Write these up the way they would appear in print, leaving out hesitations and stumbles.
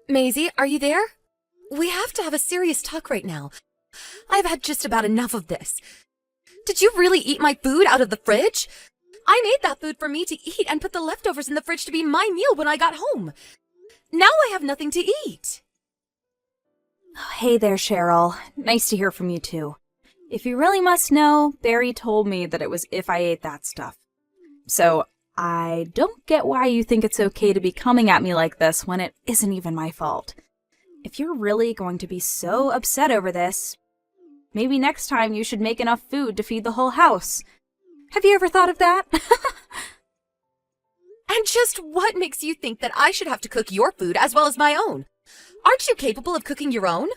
Maisie, are you there? We have to have a serious talk right now. I've had just about enough of this. Did you really eat my food out of the fridge? I made that food for me to eat and put the leftovers in the fridge to be my meal when I got home. Now I have nothing to eat. Oh, hey there, Cheryl. Nice to hear from you too. If you really must know, Barry told me that it was if I ate that stuff. So I don't get why you think it's okay to be coming at me like this when it isn't even my fault. If you're really going to be so upset over this, maybe next time you should make enough food to feed the whole house. Have you ever thought of that? And just what makes you think that I should have to cook your food as well as my own? Aren't you capable of cooking your own?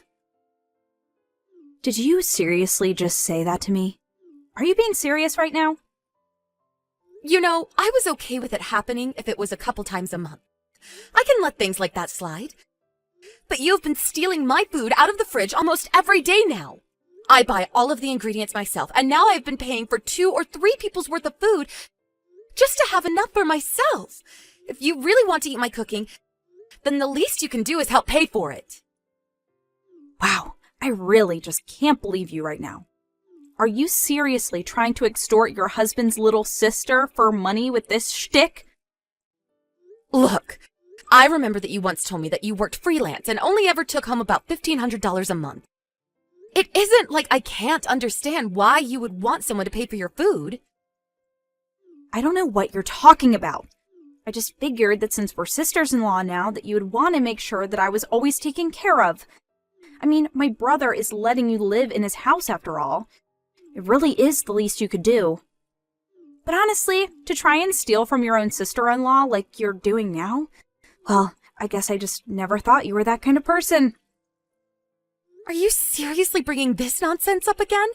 Did you seriously just say that to me? Are you being serious right now? You know, I was okay with it happening if it was a couple times a month. I can let things like that slide. But you've been stealing my food out of the fridge almost every day now. I buy all of the ingredients myself, and now I've been paying for 2 or 3 people's worth of food just to have enough for myself. If you really want to eat my cooking, then the least you can do is help pay for it. Wow, I really just can't believe you right now. Are you seriously trying to extort your husband's little sister for money with this shtick? Look, I remember that you once told me that you worked freelance and only ever took home about $1,500 a month. It isn't like I can't understand why you would want someone to pay for your food. I don't know what you're talking about. I just figured that since we're sisters-in-law now, that you would want to make sure that I was always taken care of. I mean, my brother is letting you live in his house after all. It really is the least you could do. But honestly, to try and steal from your own sister-in-law like you're doing now, well, I guess I just never thought you were that kind of person. Are you seriously bringing this nonsense up again?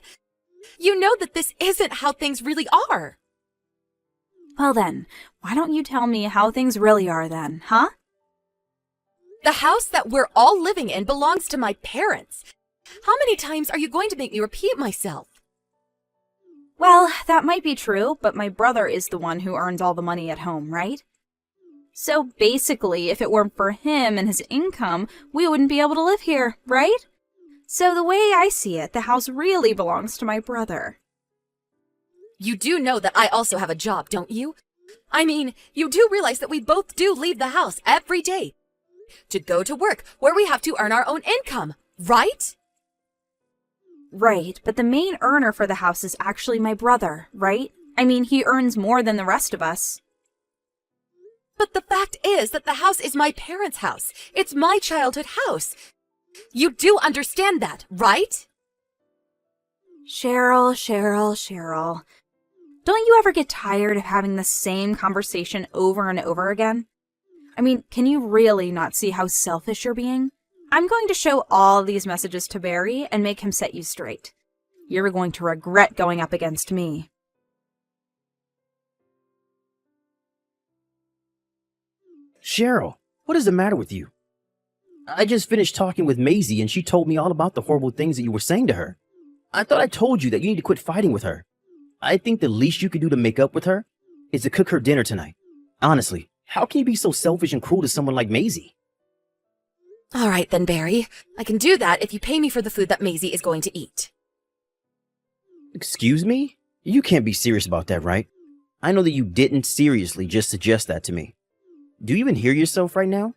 You know that this isn't how things really are. Well then, why don't you tell me how things really are then, huh? The house that we're all living in belongs to my parents. How many times are you going to make me repeat myself? Well, that might be true, but my brother is the one who earns all the money at home, right? So basically, if it weren't for him and his income, we wouldn't be able to live here, right? So the way I see it, the house really belongs to my brother. You do know that I also have a job, don't you? I mean, you do realize that we both do leave the house every day to go to work where we have to earn our own income, right? Right, but the main earner for the house is actually my brother, right? I mean, he earns more than the rest of us. But the fact is that the house is my parents' house. It's my childhood house. You do understand that, right? Cheryl. Don't you ever get tired of having the same conversation over and over again? I mean, can you really not see how selfish you're being? I'm going to show all these messages to Barry and make him set you straight. You're going to regret going up against me. Cheryl, what is the matter with you? I just finished talking with Maisie and she told me all about the horrible things that you were saying to her. I thought I told you that you need to quit fighting with her. I think the least you could do to make up with her is to cook her dinner tonight. Honestly, how can you be so selfish and cruel to someone like Maisie? All right then, Barry. I can do that if you pay me for the food that Maisie is going to eat. Excuse me? You can't be serious about that, right? I know that you didn't seriously just suggest that to me. Do you even hear yourself right now?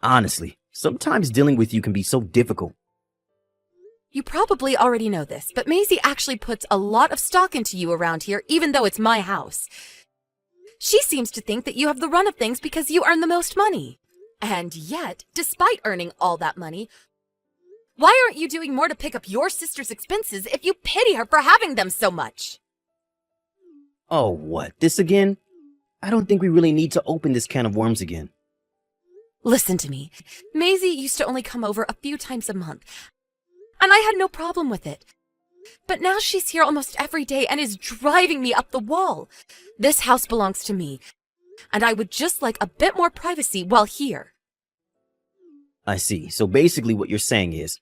Honestly, sometimes dealing with you can be so difficult. You probably already know this, but Maisie actually puts a lot of stock into you around here, even though it's my house. She seems to think that you have the run of things because you earn the most money. And yet, despite earning all that money, why aren't you doing more to pick up your sister's expenses if you pity her for having them so much? Oh, what? This again? I don't think we really need to open this can of worms again. Listen to me. Maisie used to only come over a few times a month, and I had no problem with it. But now she's here almost every day and is driving me up the wall. This house belongs to me, and I would just like a bit more privacy while here. I see. So basically what you're saying is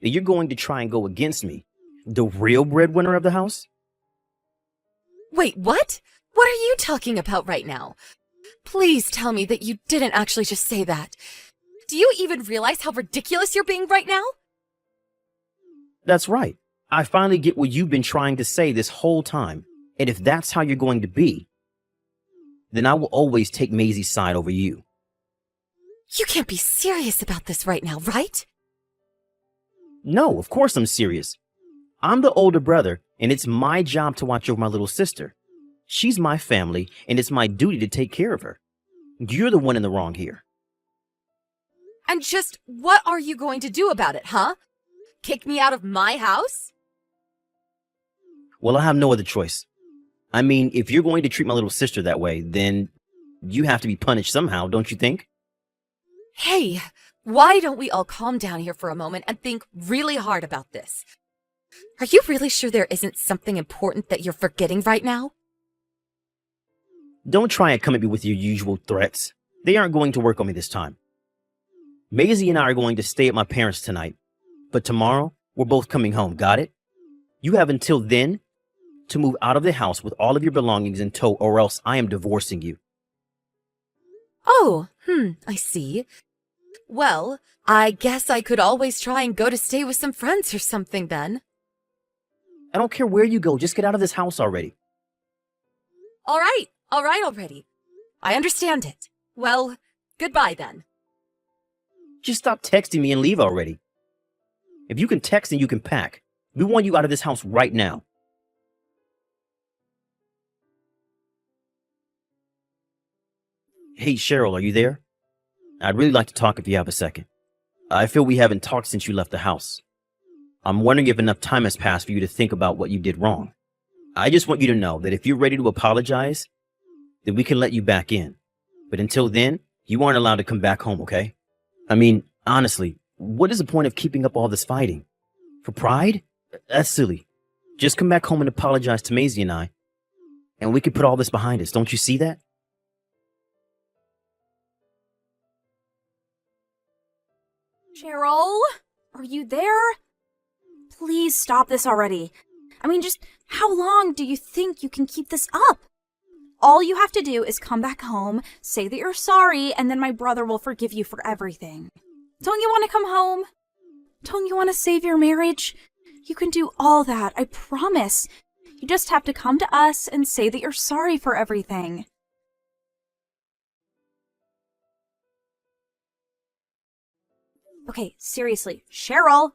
that you're going to try and go against me, the real breadwinner of the house? Wait, what? What are you talking about right now? Please tell me that you didn't actually just say that. Do you even realize how ridiculous you're being right now? That's right. I finally get what you've been trying to say this whole time. And if that's how you're going to be, then I will always take Maisie's side over you. You can't be serious about this right now, right? No, of course I'm serious. I'm the older brother, and it's my job to watch over my little sister. She's my family, and it's my duty to take care of her. You're the one in the wrong here. And just what are you going to do about it, huh? Kick me out of my house? Well, I have no other choice. I mean, if you're going to treat my little sister that way, then you have to be punished somehow, don't you think? Hey, why don't we all calm down here for a moment and think really hard about this? Are you really sure there isn't something important that you're forgetting right now? Don't try and come at me with your usual threats. They aren't going to work on me this time. Maisie and I are going to stay at my parents' tonight, but tomorrow we're both coming home, got it? You have until then to move out of the house with all of your belongings in tow, or else I am divorcing you. Oh, I see. Well, I guess I could always try and go to stay with some friends or something then. I don't care where you go, just get out of this house already. All right already. I understand it. Well, goodbye then. Just stop texting me and leave already. If you can text, then you can pack. We want you out of this house right now. Hey, Cheryl, are you there? I'd really like to talk if you have a second. I feel we haven't talked since you left the house. I'm wondering if enough time has passed for you to think about what you did wrong. I just want you to know that if you're ready to apologize, then we can let you back in. But until then, you aren't allowed to come back home, okay? I mean, honestly, what is the point of keeping up all this fighting? For pride? That's silly. Just come back home and apologize to Maisie and I, and we can put all this behind us. Don't you see that? Cheryl, are you there? Please stop this already. I mean, just how long do you think you can keep this up? All you have to do is come back home, say that you're sorry, and then my brother will forgive you for everything. Don't you want to come home? Don't you want to save your marriage? You can do all that, I promise. You just have to come to us and say that you're sorry for everything. Okay, seriously, Cheryl,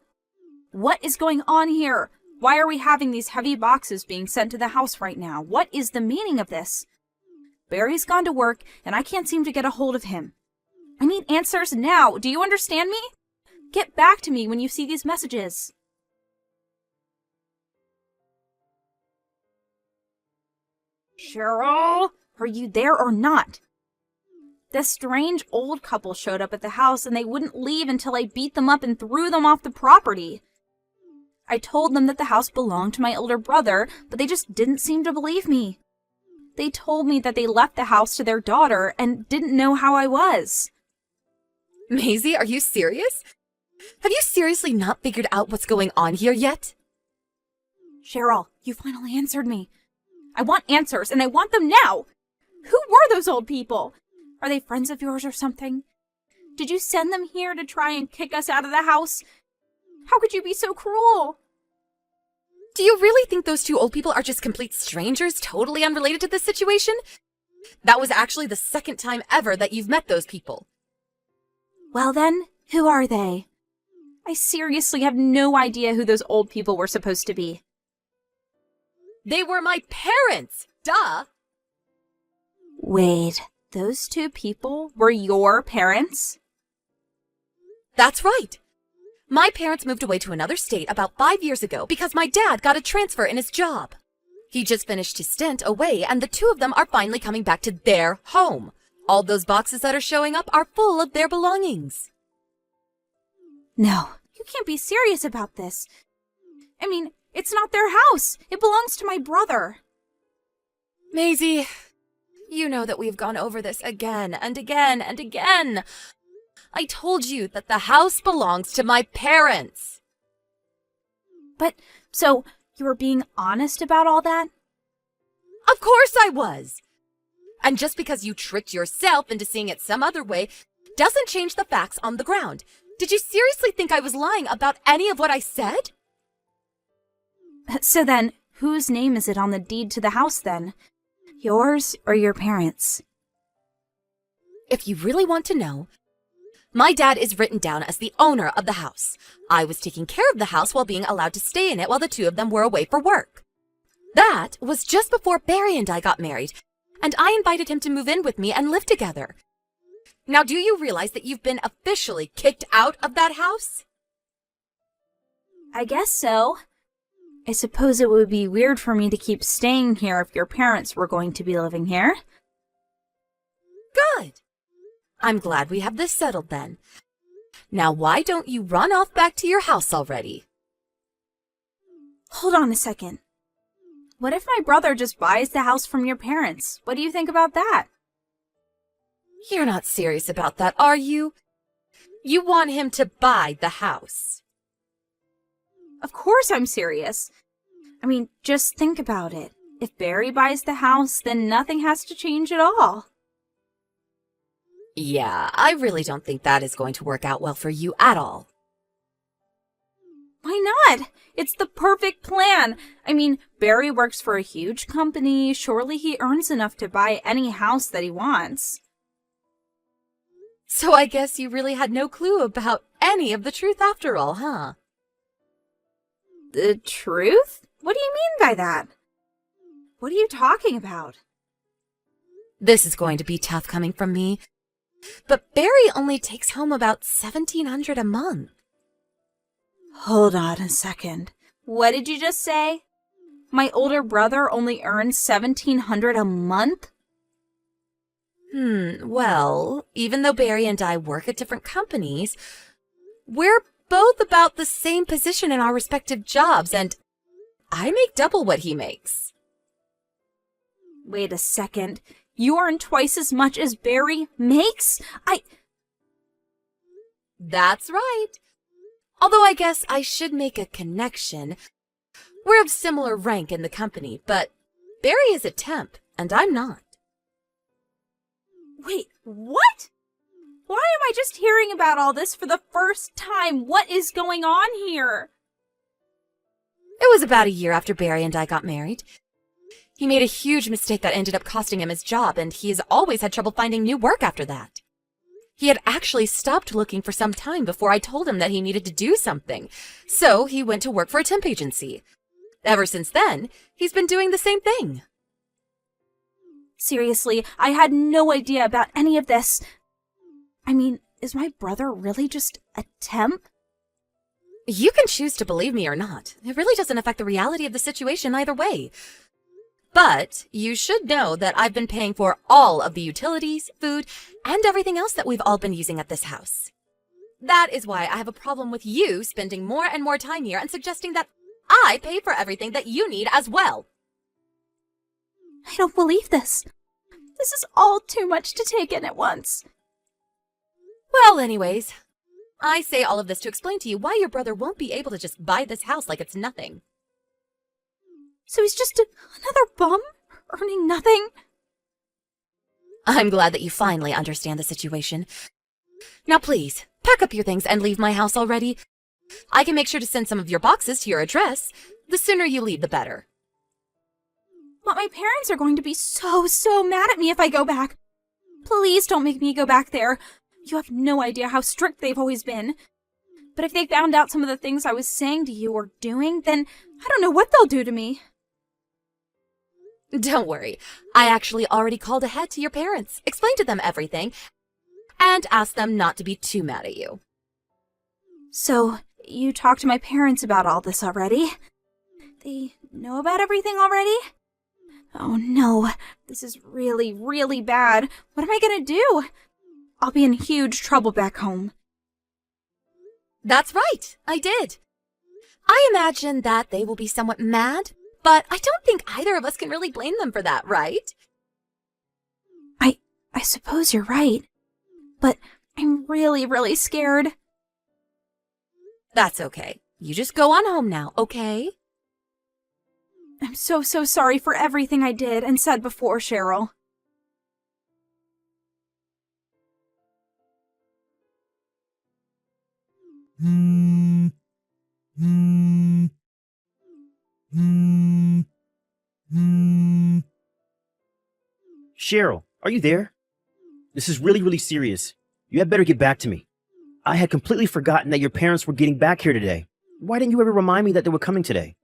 what is going on here? Why are we having these heavy boxes being sent to the house right now? What is the meaning of this? Barry's gone to work, and I can't seem to get a hold of him. I need answers now. Do you understand me? Get back to me when you see these messages. Cheryl, are you there or not? This strange old couple showed up at the house, and they wouldn't leave until I beat them up and threw them off the property. I told them that the house belonged to my older brother, but they just didn't seem to believe me. They told me that they left the house to their daughter and didn't know how I was. Maisie, are you serious? Have you seriously not figured out what's going on here yet? Cheryl, you finally answered me. I want answers, and I want them now. Who were those old people? Are they friends of yours or something? Did you send them here to try and kick us out of the house? How could you be so cruel? Do you really think those two old people are just complete strangers, totally unrelated to this situation? That was actually the second time ever that you've met those people. Well then, who are they? I seriously have no idea who those old people were supposed to be. They were my parents! Duh! Wait, those two people were your parents? That's right. My parents moved away to another state about 5 years ago because my dad got a transfer in his job. He just finished his stint away, and the two of them are finally coming back to their home. All those boxes that are showing up are full of their belongings. No, you can't be serious about this. I mean, it's not their house. It belongs to my brother. Maisie, you know that we've gone over this again and again and again. I told you that the house belongs to my parents. But, so, you were being honest about all that? Of course I was. And just because you tricked yourself into seeing it some other way doesn't change the facts on the ground. Did you seriously think I was lying about any of what I said? So then, whose name is it on the deed to the house then? Yours or your parents'? If you really want to know, my dad is written down as the owner of the house. I was taking care of the house while being allowed to stay in it while the two of them were away for work. That was just before Barry and I got married, and I invited him to move in with me and live together. Now, do you realize that you've been officially kicked out of that house? I guess so. I suppose it would be weird for me to keep staying here if your parents were going to be living here. Good. I'm glad we have this settled then. Now, why don't you run off back to your house already? Hold on a second. What if my brother just buys the house from your parents? What do you think about that? You're not serious about that, are you? You want him to buy the house. Of course I'm serious. I mean, just think about it. If Barry buys the house, then nothing has to change at all. Yeah, I really don't think that is going to work out well for you at all. Why not? It's the perfect plan. I mean, Barry works for a huge company. Surely he earns enough to buy any house that he wants. So I guess you really had no clue about any of the truth after all, huh? The truth? What do you mean by that? What are you talking about? This is going to be tough coming from me. But Barry only takes home about $1,700 a month. Hold on a second. What did you just say? My older brother only earns $1,700 a month? Well, even though Barry and I work at different companies, we're both about the same position in our respective jobs, and I make double what he makes. Wait a second. You earn twice as much as Barry makes? That's right. Although I guess I should make a connection. We're of similar rank in the company, but Barry is a temp, and I'm not. Wait, what? Why am I just hearing about all this for the first time? What is going on here? It was about a year after Barry and I got married. He made a huge mistake that ended up costing him his job, and he has always had trouble finding new work after that. He had actually stopped looking for some time before I told him that he needed to do something, so he went to work for a temp agency. Ever since then, he's been doing the same thing. Seriously, I had no idea about any of this. I mean, is my brother really just a temp? You can choose to believe me or not. It really doesn't affect the reality of the situation either way. But you should know that I've been paying for all of the utilities, food, and everything else that we've all been using at this house. That is why I have a problem with you spending more and more time here and suggesting that I pay for everything that you need as well. I don't believe this. This is all too much to take in at once. Well, anyways, I say all of this to explain to you why your brother won't be able to just buy this house like it's nothing. So he's just another bum, earning nothing? I'm glad that you finally understand the situation. Now please, pack up your things and leave my house already. I can make sure to send some of your boxes to your address. The sooner you leave, the better. But my parents are going to be so mad at me if I go back. Please don't make me go back there. You have no idea how strict they've always been. But if they found out some of the things I was saying to you or doing, then I don't know what they'll do to me. Don't worry. I actually already called ahead to your parents, explained to them everything, and asked them not to be too mad at you. So, you talked to my parents about all this already? They know about everything already? Oh no, this is really bad. What am I gonna do? I'll be in huge trouble back home. That's right, I did. I imagine that they will be somewhat mad, but I don't think either of us can really blame them for that, right? I suppose you're right. But I'm really scared. That's okay. You just go on home now, okay? I'm so sorry for everything I did and said before, Cheryl. Cheryl, are you there? This is really, really serious. You had better get back to me. I had completely forgotten that your parents were getting back here today. Why didn't you ever remind me that they were coming today?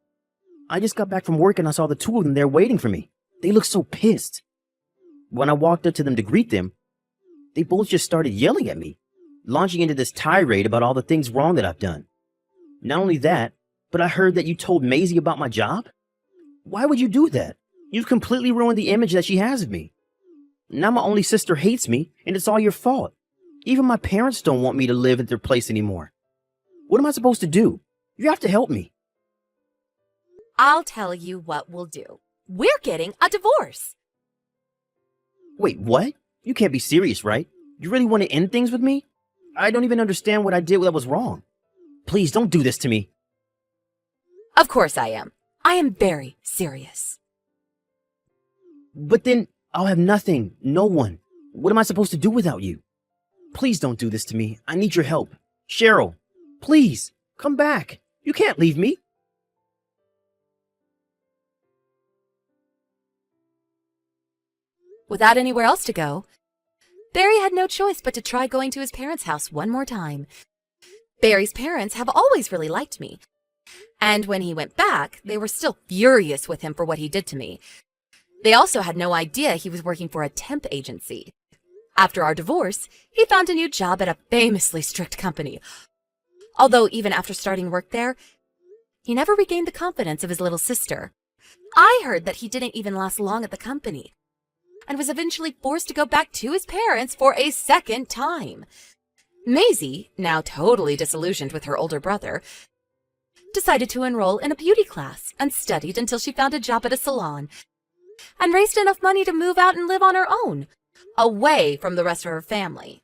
I just got back from work and I saw the two of them there waiting for me. They looked so pissed. When I walked up to them to greet them, they both just started yelling at me, launching into this tirade about all the things wrong that I've done. Not only that, but I heard that you told Maisie about my job? Why would you do that? You've completely ruined the image that she has of me. Now my only sister hates me, and it's all your fault. Even my parents don't want me to live at their place anymore. What am I supposed to do? You have to help me. I'll tell you what we'll do. We're getting a divorce. Wait, what? You can't be serious, right? You really want to end things with me? I don't even understand what I did that was wrong. Please don't do this to me. Of course I am. I am very serious. But then I'll have nothing, no one. What am I supposed to do without you? Please don't do this to me. I need your help. Cheryl, please, come back. You can't leave me. Without anywhere else to go, Barry had no choice but to try going to his parents' house one more time. Barry's parents have always really liked me, and when he went back, they were still furious with him for what he did to me. They also had no idea he was working for a temp agency. After our divorce, he found a new job at a famously strict company. Although even after starting work there, he never regained the confidence of his little sister. I heard that he didn't even last long at the company, and was eventually forced to go back to his parents for a second time. Maisie, now totally disillusioned with her older brother, decided to enroll in a beauty class and studied until she found a job at a salon and raised enough money to move out and live on her own, away from the rest of her family.